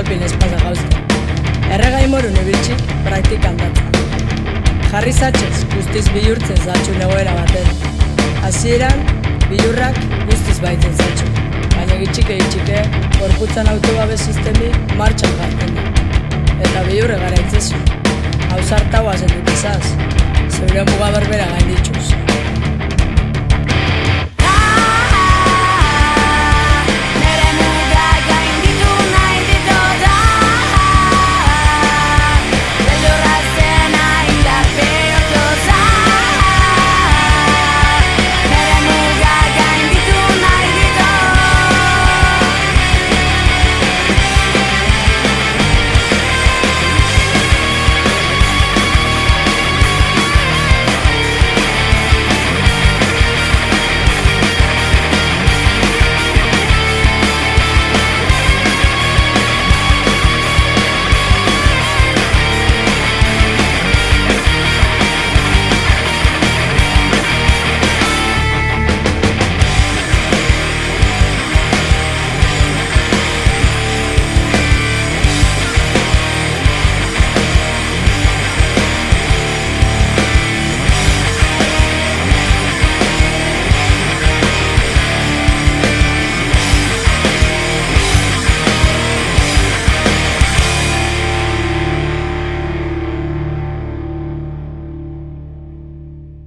euskalpin espaza gauzten. Erregai morun ibiltzik praktikan datza. Jarri zatxez guztiz bihurtzen zatxun egoera baten. Hasieran, bihurrak guztiz baitzen zatxu. Baina gitxike, gorputzan autobabes sistemi martxan jartzen da. Eta bihurre gara itzezu. Hau zartaua zenduk izaz, zeure muga berbera gainditxuz.